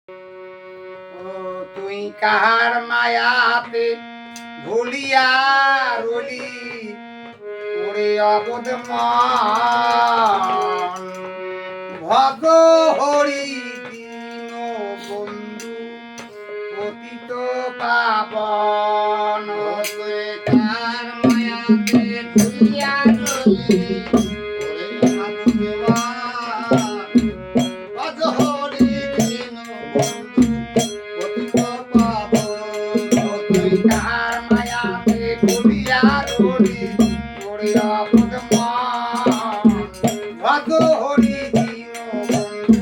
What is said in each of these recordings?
ও তুই কাহার মায়াতে ভুলিয়া রলি ওরে অবদ মন ভগ হরি দীন বন্ধু পতিত পাবন তুই কাহার মায়াতে ভুলিয়া রলি ওরে অবদ মন ভগ হরি দীন বন্ধু পতিত পাবন তুই কাহার মায়াতে ভুলিয়া রলি ওরে অবদ মন ভগ হরি দীন বন্ধু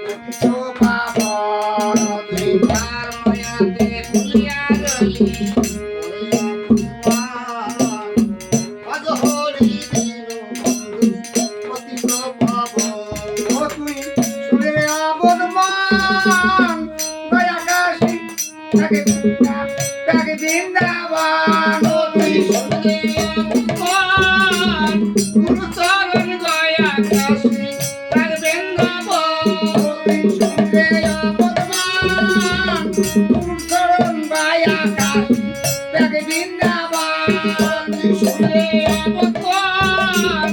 পতিত পাবন তুই কাহার মায়াতে ভুলিয়া রলি ওরে অবদ মন ভগ হরি দীন বন্ধু পতিত পাবন ও তুই শুনে অবদ মন দয়াকাশী তাকে বৃন্দাবন ও তুই শুনে অবদ গুরু চরণ দয়াকাশী তাকে বৃন্দাবন ও তুই শুনে অবদ মন গুরু চরণ দয়াকাশী তাকে বৃন্দাবন ও তুই শুনে অবদ মন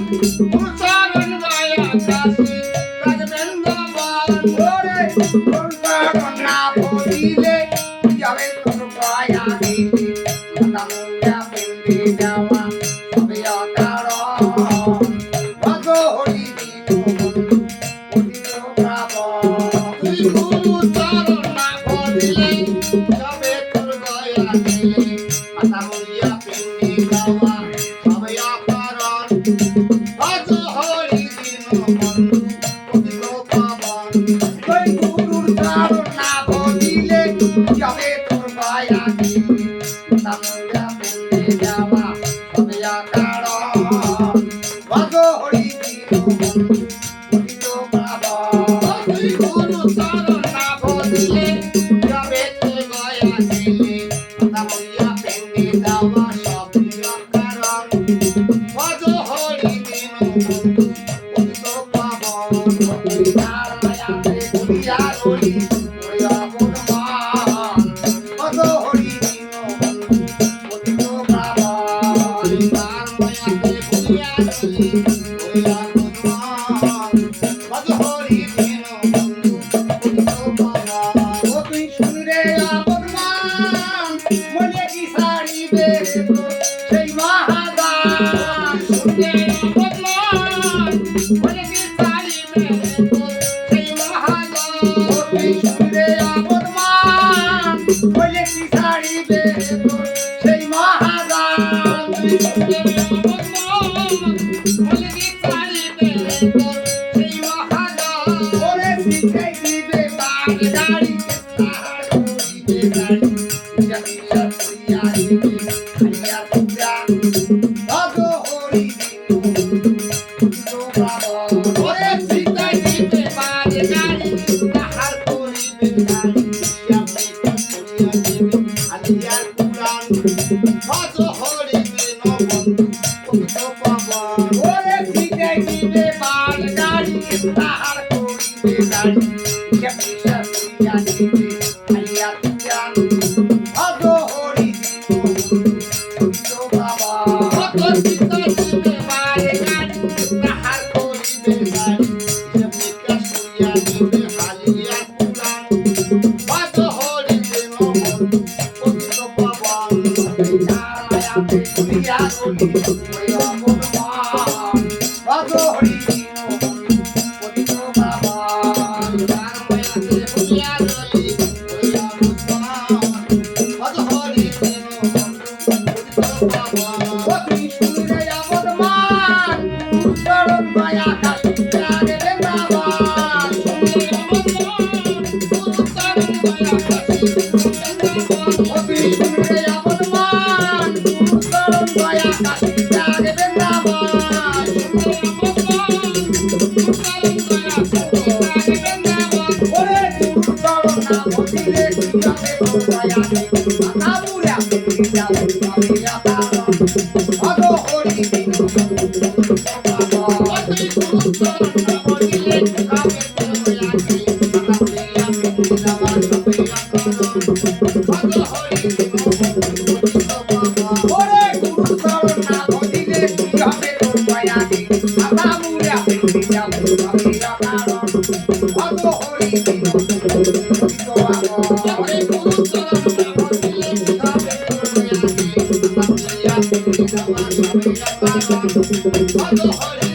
গুরু চরণ দয়াকাশী তাকে বৃন্দাবন ওরে গুরু চরণ না বলিলে যাবে তোর দয়া দিতে মাতা মুন্ডা পেন্ডে যাওয়া সবে অকারণ ভগ হরি দীন বন্ধু পতিত পাবন তুই গুরু চরণ না বলিলে যাবে তোর দয়া দিলে মাতা মুন্ডা পেন্ডে যাওয়া সবে অকারণ ভগ হরি দীন বন্ধু পতিত পাবন তুই গুরুর চরণ না বলিলে যাবে তোর দয়া দিলে মাতা মুন্ডা পেন্ডে যাওয়া সবে অকারণ ভগ হরি দীন বন্ধু পতিত পাবন তুই গুরু চরণ না বলিলে যাবে তোর দয়া দিলে মাতা মুন্ডা পেন্ডে যাওয়া সবে অকারণ ভগ হরি দীন বন্ধু পতিত পাবন তুই কার মায়াতে ভুলিয়া রলি ওরে অবদ মন ভগ হরি দীন বন্ধু পতিত পাবন কার মায়াতে ভুলিয়া রলি ওরে অবদ মন ভগ হরি দীন বন্ধু পতিত পাবন ও তুই শুনরে অবদ মন মনে কি সারিবে সেই মহাদান শুনরে অবদ মন মনে কি সারিবে সেই মহাদান ও তুই শুনরে অবদ মন মনে কি সারিবে সেই মহাদান তুই শুনরে অবদ মন মনে কি সারিবে সেই মহাদান ওরে শিখাই দিবে বাগ গাড়ি তাহার করিবে গাড়ি জামিয়া করিয়া দিবে খাইয়া তুরা ভগ হরি দীন বন্ধু পতিত পাবন ওরে শিখাই দিবে বাগ গাড়ি তাহার করিবে গাড়ি জামিয়া করিয়া দিবে আলিয়ার পুরাণ ভগ হরি দীন বন্ধু পতিত পাবন ওরে শিখাই দিবে বাগ গাড়ি তাহার করিবে গাড়ি জামিয়া করিয়া দিবে আলিয়ার পুরাণ ভগ হরি দীন বন্ধু পতিত পাবন ভগ শিখাই দিবে বাগ গাড়ি তাহার করিবে গাড়ি জামিয়া করিয়া দিবে আলিয়ার পুরাণ ভগ হরি দীন বন্ধু পতিত পাবন তুই কার মায়াতে ভুলিয়া রলি ওরে অবদ মন ভগ হরি দীন বন্ধু পতিত পাবন কার মায়াতে ভুলিয়া রলি ওরে অবদ মন ভগ হরি দীন বন্ধু পতিত পাবন ও তুই শুনরে অবদ মন গুরু চরণ দয়াকাশী তাকে বৃন্দাবন শুনরে অবদ মন গুরু চরণ দয়াকাশী বৃন্দাবন ও তুই শুনরে অবদ মন গুরু চরণ দয়াকাশী তাকে বৃন্দাবন শুনরে অবদ মন গুরু চরণ দয়াকাশী তাকে বৃন্দাবন ওরে গুরু চরণ না বলিলে যাবে তোর দয়া দিলে মাতা মুন্ডা পেন্ডে যাওয়া সবে অকারণ ভগ হরি দীন বন্ধু পতিত পাবন ও তুই গুরু চরণ না বলিলে যাবে তোর দয়া দিলে মাতা মুন্ডা পেন্ডে যাওয়া Hare